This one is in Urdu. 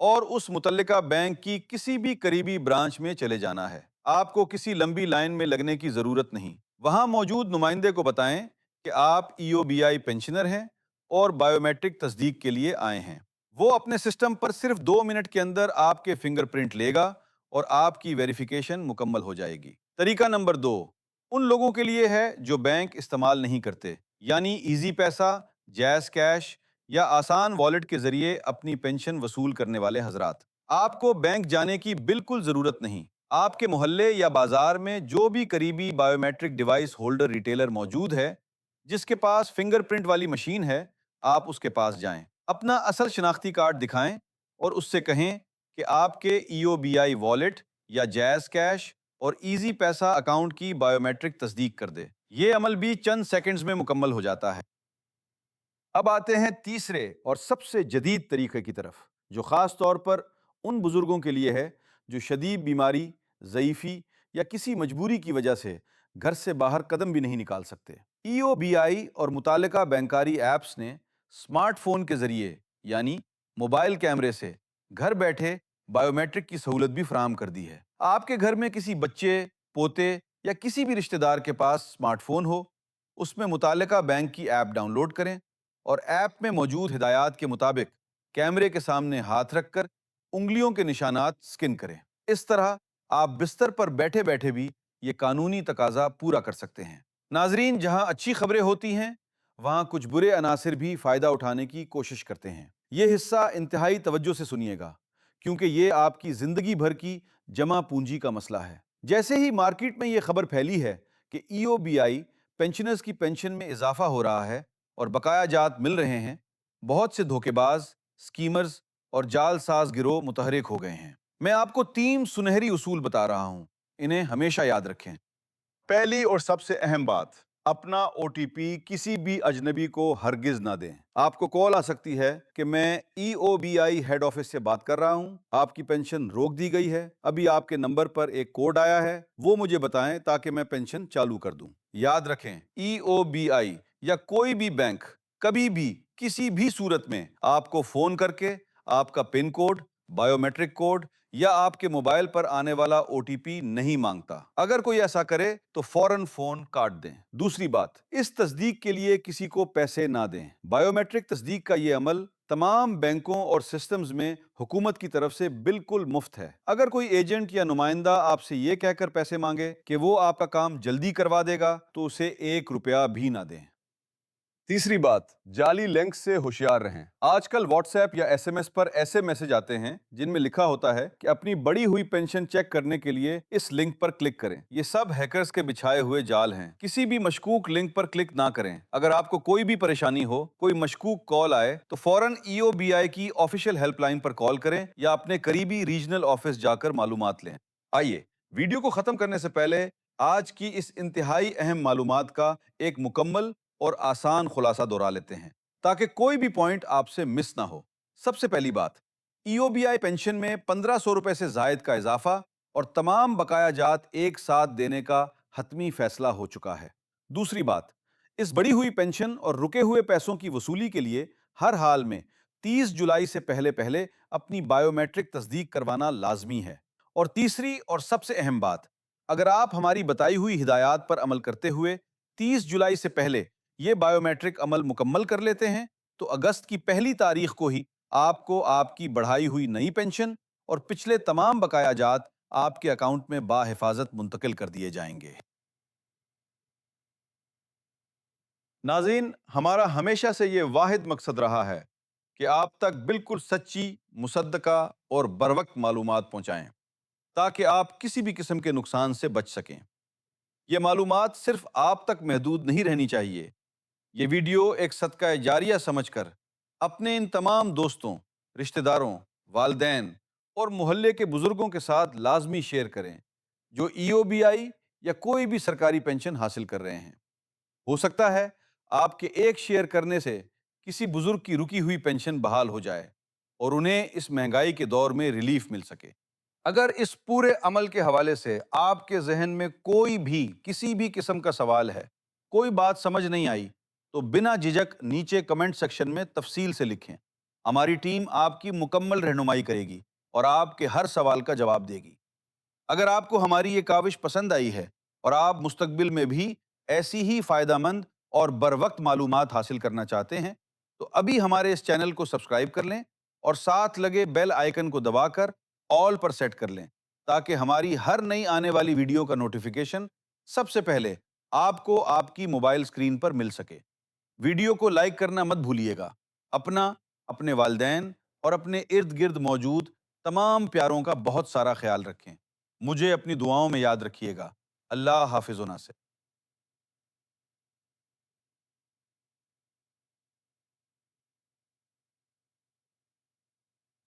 اور اس متعلقہ بینک کی کسی بھی قریبی برانچ میں چلے جانا ہے۔ آپ کو کسی لمبی لائن میں لگنے کی ضرورت نہیں۔ وہاں موجود نمائندے کو بتائیں کہ آپ ای او بی آئی پینشنر ہیں اور بائیو میٹرک تصدیق کے لیے آئے ہیں۔ وہ اپنے سسٹم پر صرف 2 منٹ کے اندر آپ کے فنگر پرنٹ لے گا اور آپ کی ویریفیکیشن مکمل ہو جائے گی۔ طریقہ نمبر 2 ان لوگوں کے لیے ہے جو بینک استعمال نہیں کرتے، یعنی ایزی پیسہ، جیز کیش یا آسان والیٹ کے ذریعے اپنی پینشن وصول کرنے والے حضرات۔ آپ کو بینک جانے کی بالکل ضرورت نہیں۔ آپ کے محلے یا بازار میں جو بھی قریبی biometric device holder retailer موجود ہے جس کے پاس فنگر پرنٹ والی مشین ہے، آپ اس کے پاس جائیں، اپنا اصل شناختی کارڈ دکھائیں اور اس سے کہیں کہ آپ کے ای او بی آئی والیٹ یا جیز کیش اور ایزی پیسہ اکاؤنٹ کی بائیو میٹرک تصدیق کر دے۔ یہ عمل بھی چند سیکنڈز میں مکمل ہو جاتا ہے۔ اب آتے ہیں تیسرے اور سب سے جدید طریقے کی طرف، جو خاص طور پر ان بزرگوں کے لیے ہے جو شدید بیماری، ضعیفی یا کسی مجبوری کی وجہ سے گھر سے باہر قدم بھی نہیں نکال سکتے۔ ای او بی آئی اور متعلقہ بینکاری ایپس نے اسمارٹ فون کے ذریعے یعنی موبائل کیمرے سے گھر بیٹھے بائیو میٹرک کی سہولت بھی فراہم کر دی ہے۔ آپ کے گھر میں کسی بچے، پوتے یا کسی بھی رشتہ دار کے پاس اسمارٹ فون ہو، اس میں متعلقہ بینک کی ایپ ڈاؤن لوڈ کریں اور ایپ میں موجود ہدایات کے مطابق کیمرے کے سامنے ہاتھ رکھ کر انگلیوں کے نشانات سکن کریں۔ اس طرح آپ بستر پر بیٹھے بیٹھے بھی یہ قانونی تقاضا پورا کر سکتے ہیں۔ ناظرین، جہاں اچھی خبریں ہوتی ہیں وہاں کچھ برے عناصر بھی فائدہ اٹھانے کی کوشش کرتے ہیں۔ یہ حصہ انتہائی توجہ سے سنیے گا کیونکہ یہ آپ کی زندگی بھر کی جمع پونجی کا مسئلہ ہے۔ جیسے ہی مارکیٹ میں یہ خبر پھیلی ہے کہ ای او بی آئی پینشنرز کی پینشن میں اضافہ ہو رہا ہے اور بقایا جات مل رہے ہیں، بہت سے دھوکے باز، اسکیمرز اور جال ساز گروہ متحرک ہو گئے ہیں۔ میں آپ کو 3 سنہری اصول بتا رہا ہوں، انہیں ہمیشہ یاد رکھیں۔ پہلی اور سب سے اہم بات، اپنا او ٹی پی کسی بھی اجنبی کو ہرگز نہ دیں۔ آپ کو کال آ سکتی ہے کہ میں E O B I head office سے بات کر رہا ہوں، آپ کی پینشن روک دی گئی ہے، ابھی آپ کے نمبر پر ایک کوڈ آیا ہے، وہ مجھے بتائیں تاکہ میں پینشن چالو کر دوں۔ یاد رکھیں، ای او بی آئی یا کوئی بھی بینک کبھی بھی کسی بھی صورت میں آپ کو فون کر کے آپ کا pin code, biometric code یا آپ کے موبائل پر آنے والا او ٹی پی نہیں مانگتا۔ اگر کوئی ایسا کرے تو فوراً فون کاٹ دیں۔ دوسری بات، اس تصدیق کے لیے کسی کو پیسے نہ دیں۔ بائیو میٹرک تصدیق کا یہ عمل تمام بینکوں اور سسٹمز میں حکومت کی طرف سے بالکل مفت ہے۔ اگر کوئی ایجنٹ یا نمائندہ آپ سے یہ کہہ کر پیسے مانگے کہ وہ آپ کا کام جلدی کروا دے گا تو اسے 1 روپیہ بھی نہ دیں۔ تیسری بات، جعلی لنک سے ہوشیار رہیں۔ آج کل واٹس ایپ یا ایس ایم ایس پر ایسے میسج آتے ہیں جن میں لکھا ہوتا ہے کہ اپنی بڑی ہوئی پینشن چیک کرنے کے لیے اس لنک پر کلک کریں۔ یہ سب ہیکرز کے بچھائے ہوئے جال ہیں۔ کسی بھی مشکوک لنک پر کلک نہ کریں۔ اگر آپ کو کوئی بھی پریشانی ہو، کوئی مشکوک کال آئے تو فوراً ای او بی آئی کی آفیشیل ہیلپ لائن پر کال کریں یا اپنے قریبی ریجنل آفس جا کر معلومات لیں۔ آئیے ویڈیو کو ختم کرنے سے پہلے آج کی اس انتہائی اہم معلومات کا ایک مکمل اور آسان خلاصہ دہرا لیتے ہیں تاکہ کوئی بھی پوائنٹ آپ سے مس نہ ہو۔ سب سے پہلی بات، ای او بی آئی پینشن میں 1500 روپے سے زائد کا اضافہ اور تمام بقایا جات ایک ساتھ دینے کا حتمی فیصلہ ہو چکا ہے۔ دوسری بات، اس بڑی ہوئی پینشن اور رکے ہوئے پیسوں کی وصولی کے لیے ہر حال میں 30 جولائی سے پہلے پہلے اپنی بائیو میٹرک تصدیق کروانا لازمی ہے۔ اور تیسری اور سب سے اہم بات، اگر آپ ہماری بتائی ہوئی ہدایات پر عمل کرتے ہوئے 30 جولائی سے پہلے یہ بائیو میٹرک عمل مکمل کر لیتے ہیں تو اگست کی پہلی تاریخ کو ہی آپ کو آپ کی بڑھائی ہوئی نئی پینشن اور پچھلے تمام بقایا جات آپ کے اکاؤنٹ میں باحفاظت منتقل کر دیے جائیں گے۔ ناظرین، ہمارا ہمیشہ سے یہ واحد مقصد رہا ہے کہ آپ تک بالکل سچی، مصدقہ اور بروقت معلومات پہنچائیں تاکہ آپ کسی بھی قسم کے نقصان سے بچ سکیں۔ یہ معلومات صرف آپ تک محدود نہیں رہنی چاہیے۔ یہ ویڈیو ایک صدقہ جاریہ سمجھ کر اپنے ان تمام دوستوں، رشتہ داروں، والدین اور محلے کے بزرگوں کے ساتھ لازمی شیئر کریں جو ای او بی آئی یا کوئی بھی سرکاری پینشن حاصل کر رہے ہیں۔ ہو سکتا ہے آپ کے ایک شیئر کرنے سے کسی بزرگ کی رکی ہوئی پینشن بحال ہو جائے اور انہیں اس مہنگائی کے دور میں ریلیف مل سکے۔ اگر اس پورے عمل کے حوالے سے آپ کے ذہن میں کوئی بھی کسی بھی قسم کا سوال ہے، کوئی بات سمجھ نہیں آئی، تو بنا جھجک نیچے کمنٹ سیکشن میں تفصیل سے لکھیں۔ ہماری ٹیم آپ کی مکمل رہنمائی کرے گی اور آپ کے ہر سوال کا جواب دے گی۔ اگر آپ کو ہماری یہ کاوش پسند آئی ہے اور آپ مستقبل میں بھی ایسی ہی فائدہ مند اور بروقت معلومات حاصل کرنا چاہتے ہیں تو ابھی ہمارے اس چینل کو سبسکرائب کر لیں اور ساتھ لگے بیل آئیکن کو دبا کر آل پر سیٹ کر لیں تاکہ ہماری ہر نئی آنے والی ویڈیو کا نوٹیفیکیشن سب سے پہلے آپ کو آپ کی موبائل اسکرین پر مل سکے۔ ویڈیو کو لائک کرنا مت بھولیے گا۔ اپنا، اپنے والدین اور اپنے ارد گرد موجود تمام پیاروں کا بہت سارا خیال رکھیں۔ مجھے اپنی دعاؤں میں یاد رکھیے گا۔ اللہ حافظ و ناصر۔